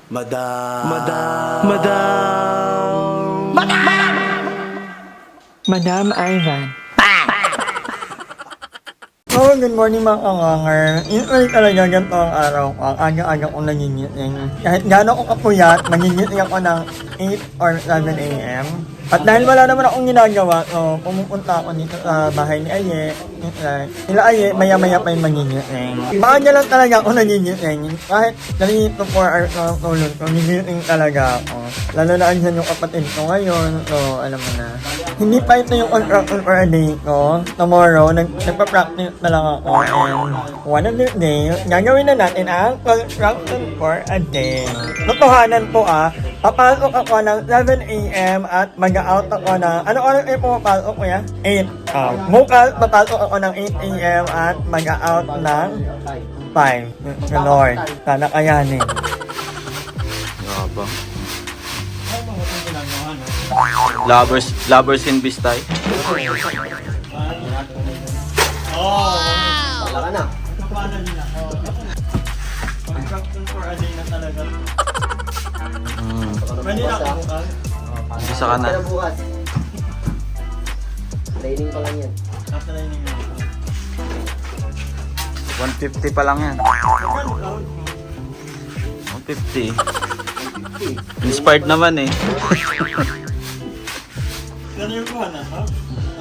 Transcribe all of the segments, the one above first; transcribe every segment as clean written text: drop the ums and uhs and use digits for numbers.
Madam. Madam Ivan. Oh, good morning mga kanganger. Usually talaga ganito ang araw ko. Ang aga-aga ko nangingiting. Kahit gano'n ko kapuyat, nangingiting ako ng 8 or 7 a.m. At dahil wala naman akong ginagawa, so pumupunta ako dito sa bahay ni Aye. Nila Aye, maya-maya pa yung mangingiting. Maaga lang talaga ako nangingiting. Kahit 3 to 4 hours na tulog ko, nangingiting talaga ako. Lalo na andyan yung kapatid ko ngayon, so alam mo na. Hindi pa ito yung contraction for a day ko. Tomorrow, nagpa-practice na lang ako. And one of the days, gagawin na natin ang construction for a day. Totohanan po papasok ako ng 7 a.m. at mag-out ako ng... Ano oras ay pumapasok ko ya? 8. Bukas, papasok ako ng 8 a.m. at mag-out ng 5. Lord, sana kayanin. Yaba. Lovers in Bistay. Wala ka na. Construction for a day na talaga. Pwede na ako bukas. Isa ka na. Training pa lang yan. Nasa lining na ako. 150 pa lang yan. 150. Inspired naman eh. Ano yung kuhanan ha?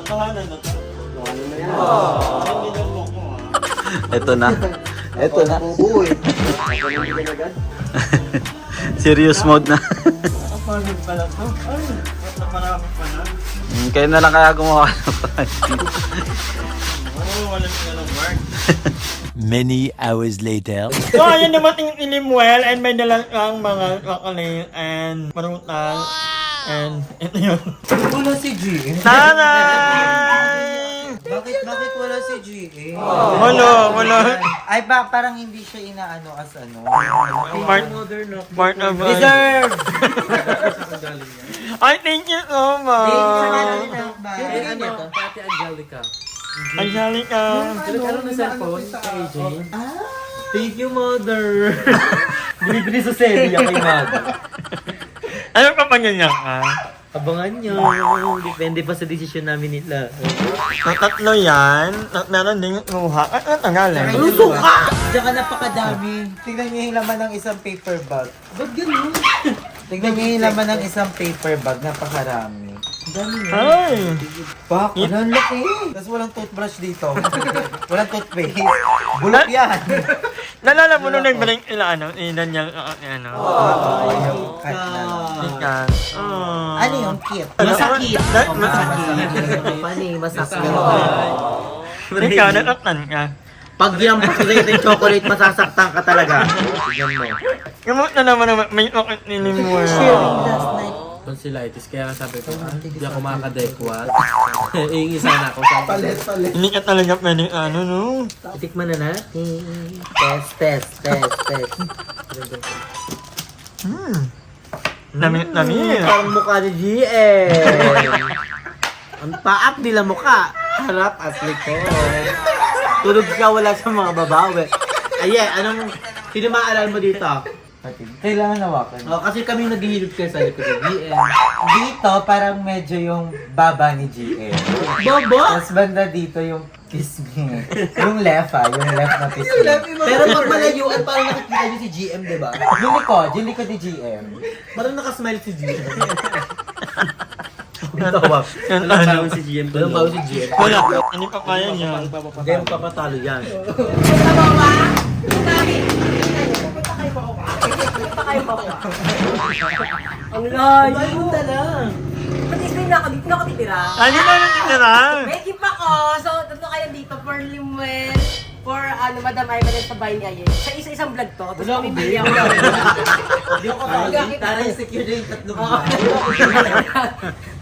Nakahanan na to. Ano na yan? Hindi lang mo ko Ito na. Ito na. Buo eh. Ako na yung agad. Serious mode na. Nakapagod pala to. Ay, ba't naparami pa na? Kayo na lang kaya gumawa ng project. Oo, wala sila ng work. Many hours later. So, ayun dumating si Limuel and may dalang kang mga chocolate and parutan. And ito yun. Wala si G. Nanay! Bakit wala si G eh? Wala. Ay parang hindi siya inaano as ano. Part of Deserve! Ay, thank you so much. Ano to? Pati Angelica. Angelica. Nagkaroon ng cellphone kay AJ. Thank you, mother. Binibili sa Celia kay mother. Ano pa pa ganyan ka? Abangan nyo. Depende pa sa desisyon namin nila. So, tatlo yan. Meron din luha. Ang tagal eh. Luso ka! Diyan ka napakadami. Tignan niyo yung laman ng isang paper bag. Ba't ganun? Tignan niyo yung laman ng isang paper bag. Napakarami. Ay! Pak, ang laki. Tapos walang toothbrush dito. Walang toothpaste. Bulok yan. Nalala mo nung nagbalik ila ilan yung ano. Yung cut na. Ikan. Ano yung cute? Masakit. Masakit. Ikaw, nataktan ka. Pag yung chocolate chocolate, masasaktan ka talaga. Gamot na naman may okit ni Limuel. Tonsillitis. Kaya sabi ko, hindi ako makakadekwat. Iingi sana ako. Palit. Hindi ka talaga pwede no? Itikman na natin. Test. Namit. Parang mukha ni GM. Ang paap nila mukha. Harap at likod. Tulog ka, wala sa mga babawi. Sino maalala mo dito? Kailangan hawakan. Oh, kasi kami naghihilot kayo sa likod ni GM. Dito, parang medyo yung baba ni GM. Baba? Tapos banda dito yung pisngi. Yung left yung left na pisngi. Pero pag malayuan, parang nakikita niyo si GM, di ba? Yung likod ni GM. Parang nakasmile si GM. Tawag. Walang si GM. Walang bago si GM. Wala. Ano pa kaya niya? Hindi mo papatalo yan. Ang layo. Punta lang. Pati screen na ako dito, ako titira. Ano na natitira? May keep ako. So, tatlo kayo dito for Limuel, for Madam Ivan at sa bahay ni Ayen. Sa isa-isang vlog to. Tapos mamimili ako. Hindi ko kaya. Tara yung secure na yung tatlong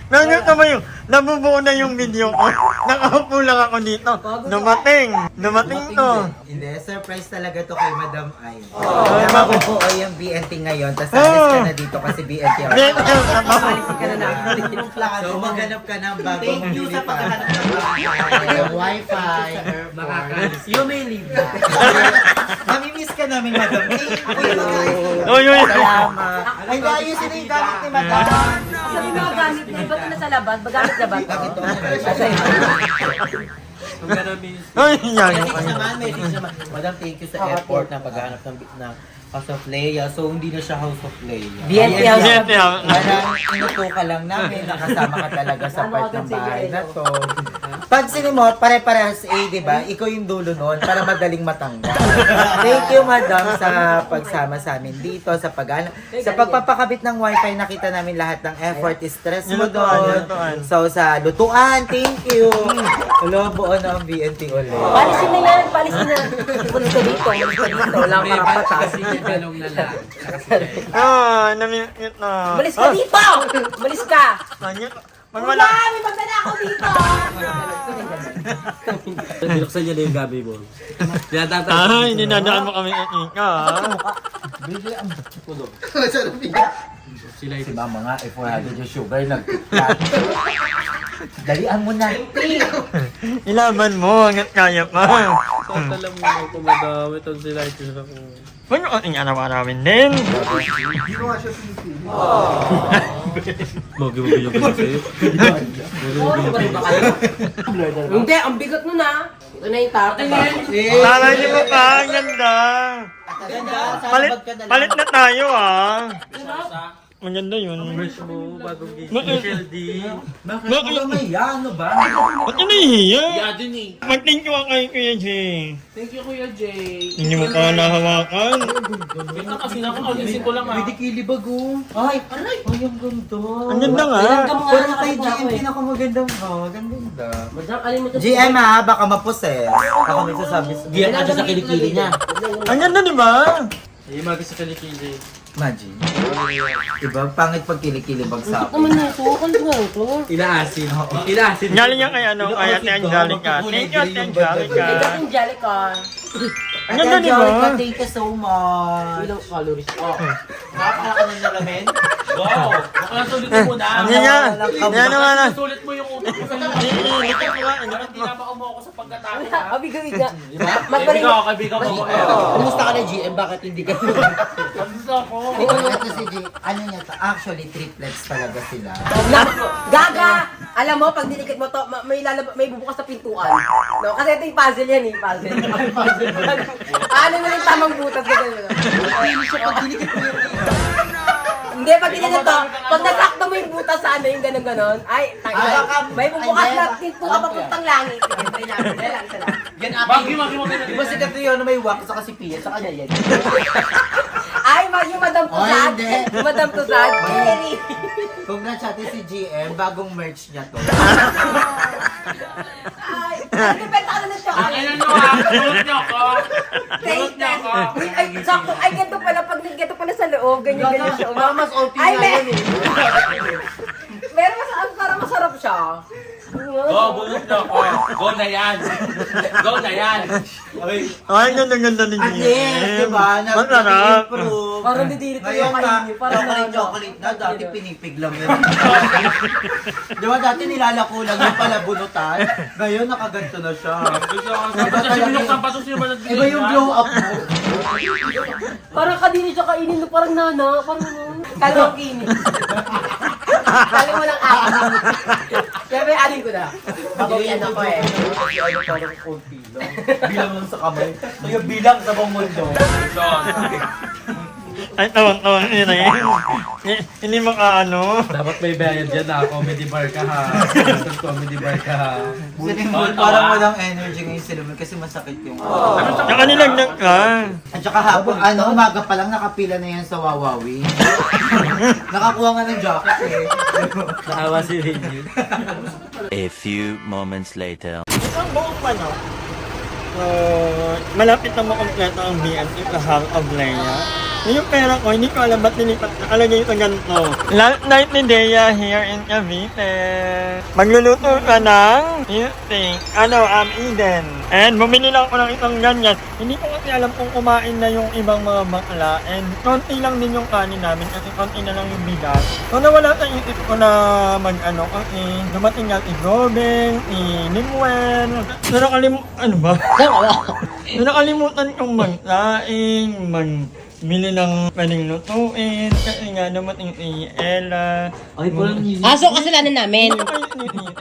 Nakita mo yung, nabubuo na yung video ko. Nakaupo lang ako dito. Dumating to. Hindi, surprise talaga to kay Madam Ay. Ay, Mabubuo yung BNT ngayon, tapos alis ka na dito kasi BNT ako. So, maghanap ka ng bagong nilipad. Yung wifi, You may leave. Namimiss ka namin, Madam. Oy, oy. Salamat. Ay, ayusin na yung gamit ni Madam. Sabi mga gamit na iba ito na sa labas, magamit na ba? Oy, yan. Message naman, message naman. Madam, thank you sa airport na paghahanap ng House of Leia. So, hindi na siya House of Leia. BNT House. BNT House. Parang inuto ka lang namin, nakasama ka talaga sa part ng bahay na to. Pag sinimot, pare-parehas A, di ba? Ikaw yung dulo nun para madaling matanggal. Thank you, Madam, sa pagsama sa amin dito, sa sa pagpapakabit ng wifi, nakita namin lahat ng effort, stress mo doon. So, sa lutuan, thank you. Hello, buo na ang BNT ulit. Palisin na yan, palisin na. Umalis ka dito, wala kang karapatan. Ganong na lang. Ah, namimit na. Umalis ka dito! Umalis ka! Wala. May magnanakaw dito! Binuksan niya na yung gabi mo. Ay, dinadaan mo kami ika. Sila Si Mama nga, 400 yung sugar, Dalian mo na. Ilaban mo, hanggat kaya pa. alam mo ako madami itong sila ito ako. Ano ang araw-arawin din? Mogi mo yung sa'yo. Hindi, ang bigat nun ah. Ito na yung tapos. Tala niyo mo pa, ang ganda. Palit na tayo ah. Maganda yun. Merch mo, bagong gising. Bakit? Michelle D. Bakit mo may ano ba? Ba't yun nahihiya? Din eh. Mag-thank you ako kay Kuya Jay. Thank you, Kuya Jay. Hindi mo pa nahawakan. Wait na kasi nakakalisin ko lang ah. Pwede kilibag oh. Ay, aray. Ay, ang ganda. Ang ganda nga. Parang kay GM, pinakamagandang hag. Ang ganda. Madam, alin mo ito? GM ha, baka maposes. Ako may sasabi sa... GM ka sa kilikili niya. Ang ganda di ba? Ay, magi sa kilikili. Imagine. Diba, pangit pag kilikili bagsak. Naman na ito, kung nga ito. Inaasin. Inaasin. Galing yan kay ano, kay Ate Angelica. Thank you, Ate Angelica. Ito yung Jellica. Ang ganda di ba? Thank you so much. Ilang calories? Oh. Nakakala ka ng nalamin? Go! Baka sulitin mo na. Hindi nga. Hindi ano nga na. Sulit mo yung utak mo sa iyo. Hindi na ba umuha ko sa pagkatapos ha? Abigawiga. Kaibigan ko, kaibigan mo. Kumusta ka na GM? Bakit hindi ka? Gusto ko. Ito si G, ano niya to? Actually, triplets talaga sila. Gaga! Alam mo, pag dinikit mo to, may bubukas sa pintuan. No? Kasi ito yung puzzle yan eh, puzzle. Ano mo yung tamang butas na gano'n? Hindi, pag dinikit to, pag nasakto mo yung butas sa ano, yung gano'n-gano'n, ay, may bubukas na pintuan papuntang langit. Magi. Di ba si Katriyo na may wax sa kasi Pia, sa kanya yan? Ay, yung Madam Tusad. hindi. Yung Madam Tusad. Jerry. Congrats sa atin si GM, bagong merch niya to. Ay, depende ka na ng chocolate. Ano nyo ha? Tulot nyo ako. Ay, sakto. Ay, ganito pala. Pag ganito pala sa loob, ganyan siya. Mas OP Ay, nga yan eh. Meron parang masarap siya. Go, bulot nyo ako. Go na yan. Go na yan. Ay, ganda-ganda ni At Jay. yes, diba? Masarap. Nag-improve. Parang didirit ko Ngayon yung na, kainin. Parang chocolate na, dati pinipig lang yun. Di ba dati nilalako lang yung pala bunutan? Ngayon nakaganto na siya. Gusto ko kasi binuksan pa to siya ba nagbigay Iba yung na? glow up mo. Parang kadiri siya kainin no, parang nana, parang kalawang kini. Kali mo lang ako. Siyempre, alin ko na. Babawian ako eh. Ano parang konti lang. Bilang lang sa kamay. Kaya bilang sa buong mundo. Ay, tawang-tawang yun na yun. Hindi makaano. Dapat may bayad dyan ha. Comedy bar ka ha. Comedy bar ka ha. Parang walang energy ngayon sila kasi masakit yung... Saka nilagdag ka. At saka hapon, umaga pa lang nakapila na yan sa Wawawi. Nakakuha nga ng jacket eh. Naawa si Renyo. A few moments later. Ang buong pa, no? So, malapit na makompleto ang BNT sa House of Leia. Yung pera ko, hindi ko alam ba't nilipat nakalagay ito ganito. Last night ni Dea here in Cavite. Magluluto ka ng, you think, Eden. And bumili lang ako ng itong ganyan. Hindi ko kasi alam kung kumain na yung ibang mga bakla. And konti lang din yung kanin namin kasi konti na lang yung bigas. So nawala sa isip ko na kasi dumating nga si Robin, si Nimwen. So nakalimutan kong magsaing, magbili ng pwedeng lutuin. Kasi nga dumating si Ella. Ay, parang yun. Aso kasalanan namin.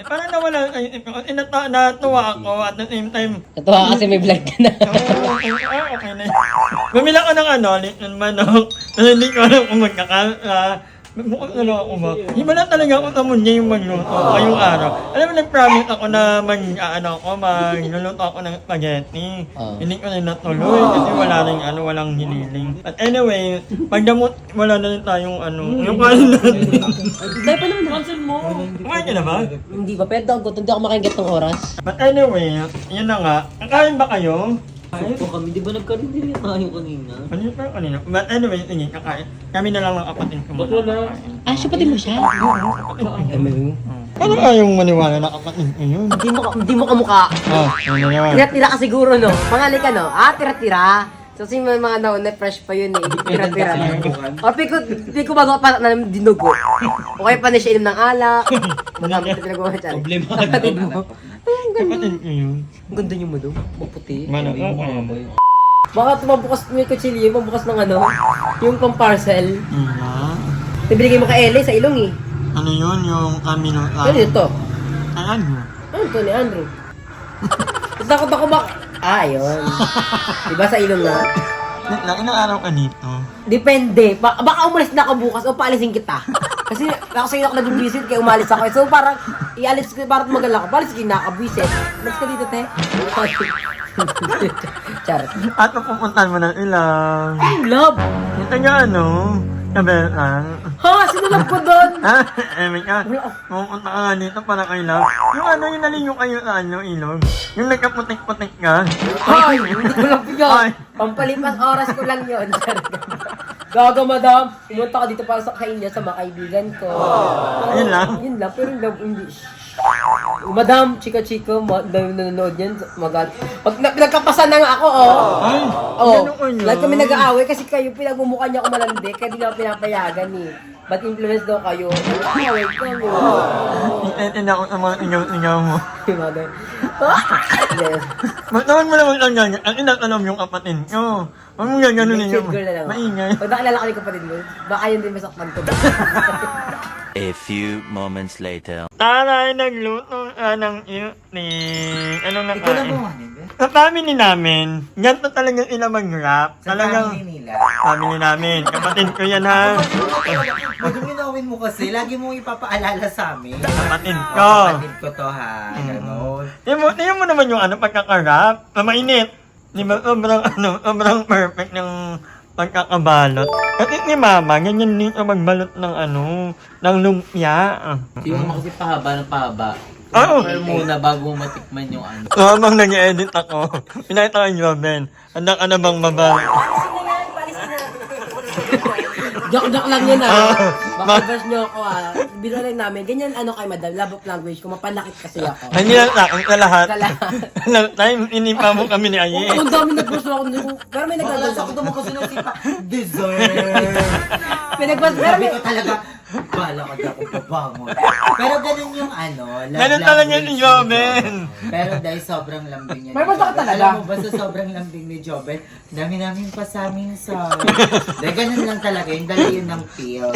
Parang nawala sa isip ko. Kasi natuwa ako at the same time. Natuwa kasi may vlog ka na. Okay na. Bumila ko ng little manok. Kasi hindi ko alam kung magkakala. Bukod na lang ako ba? Iba na talaga ako sa munya yung magluto ngayong araw. Alam mo, nag-promise ako na magluluto ako ng spaghetti. Hindi ko na natuloy kasi walang hiniling. But anyway, pagdamot, wala na rin tayong yung kanin natin. Dahil pa naman, cancel mo. Kumain ka na ba? Hindi ba? Pero hindi ako makaingat ng oras. But anyway, yun na nga. Kakain ba kayo? Ito kami, di ba nagkaroon din tayo kanina? Ano pa kanina? But anyway, sige, kakain. Kami na lang ng kapatid ko. Ah, siya pati mo siya? Ano kayong maniwala na kapatid ko yun? Hindi mo kamukha. Ano naman? Tira-tira ka siguro, no? Pangali ka, no? Tira-tira. So, may mga nauna, fresh pa yun, eh. Tira-tira na. O, piko bago pa na ng dinugo. O kaya pa na siya inom ng alak. Madami na pinagawa siya. Kapatid mo. Kapatid ko yun. Ang ganda niyo mo doon. Maputi. Manok ako. Baka mabukas may kutsilyo, mabukas ng yung pang-parcel. Ibigay mo kay Ellie sa ilong, eh. Ano yun? Yung camino? Ano ito? Ano? Ano ito ni Andrew? Takot ako ba? Yun. Diba sa ilong na? Ilang araw ka dito? Depende. Baka umalis na ako bukas o paalisin kita. Kasi ako sa iyo ako nag-visit kaya umalis ako. So parang ialis ko para magala ko. Palis ka nakaka-visit. Umalis ka dito, te. Charot. At pupuntahan mo ng ilang. Love! Yung taga Kabelan. Ha? Sinulog ko doon! Mika, pupunta ka nga dito para kay Love. Yung naliyo kayo sa ilog. Yung nagkaputik-putik ka. Ay! Hindi ko lang bigyan. Pampalipas oras ko lang yun. Gaga, madam. Pumunta ka dito para sa kainya sa mga kaibigan ko. Yun lang? Yun lang, pero hindi. Madam, chika-chika, nanonood yan. Pag nagkapasan na nga ako, Ay, ganun ko yun. Like kami nag-aaway kasi kayo pinagmumukha niya ako malandi, kaya di nga pinapayagan eh. Ba't influence daw kayo? Nag-aaway kami. Itin ako sa mga ingaw-ingaw mo. Yung mga ganun. Ba't naman mo naman ang ganyan? Ang inatanong yung kapatid ko. Huwag mo gano'n ninyo. Cute girl na lang. Maingay. Pag nakilala ka ni kapatid mo, baka yun din masaktan ko. A few moments later. Taray, nagluto ng evening. Anong nakain? Sa family namin, ganito talaga sila mag-rap. Talagang family namin. Kapatid ko yan, ha? Huwag mo ginawin mo kasi, lagi mo ipapaalala sa amin. Kapatid ko. Kapatid ko to ha, gano'n. Tingnan mo naman yung pagkaka-rap. Mainit. Di ba, sobrang perfect ng pagkakabalot. Kasi ni Mama, ganyan din siya magbalot ng lumpia. Yung kasi pahaba ng pahaba. Oo. Pero muna bago mo matikman yung So, habang nag-edit ako, pinakita ko yung Robin. Handa ka na bang mabalot? Joke lang yun Baka verse nyo ako Biro lang namin. Ganyan kay madam, love of language ko. Mapanakit kasi ako. Ay, hindi lang sa akin, sa lahat. Sa lahat. Lang time, inipa mo kami ni Aye. Ang dami nag-post ako nito. Pero may Wala nagdadala. sa ako mo kasi nasipa. Deserve. Pinagpas, pero Sabi may... ko talaga, bala ka na akong babangon. Pero ganun yung love Ganun talaga language ni ni Joven. Pero dahil sobrang lambing niya. May basta ka talaga. Alam mo ba sa sobrang lambing ni Joven, dami namin pasaming sa... Dahil ganun lang talaga, yung dala yun ng feel.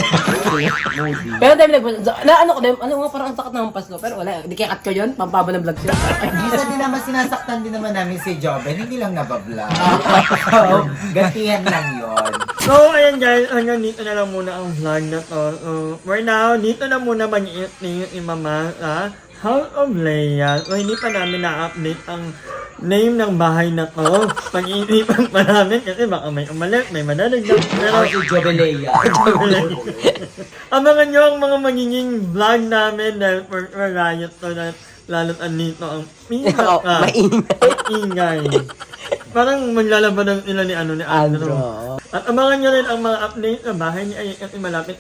Movie. Pero dami nag-post. Parang ang takat ng hampas ko. Pero wala, di kaya cut ko yun. Pampaba ng vlog sila. Minsan din naman sinasaktan din naman namin si Joven, hindi lang nababla. So, gantihan lang yun. So, ayan guys, hanggang dito na lang muna ang vlog na to. So, for now, dito na muna mag-i-update yung Mama sa House of Leia. So, hindi pa namin na-update ang name ng bahay na to. Pag-iisipan pa namin kasi baka may umalit, may madadagdag. Pero, si Jobelea. abangan nyo ang mga magiging vlog namin dahil for riot to na lalo't andito ang Maingay. ingay. Parang maglalaban ng sila ni Andrew. At abangan nyo rin ang mga update sa bahay ni Ayek kasi malapit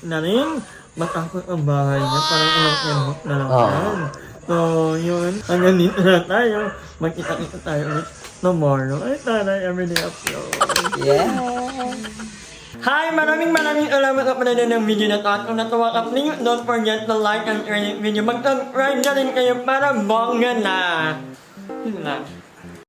na rin. Matakot ang bahay niya. Parang ilang emot na lang yan. So, yun. Hanggang dito na tayo. Magkita-kita tayo ulit tomorrow. Ay, taray, everyday upload. Yeah. Hi! Maraming salamat sa panonood ng video na to. At kung natuwa ka, please don't forget to like and share this video. Mag-subscribe na rin kayo para bongga na. Yun lang.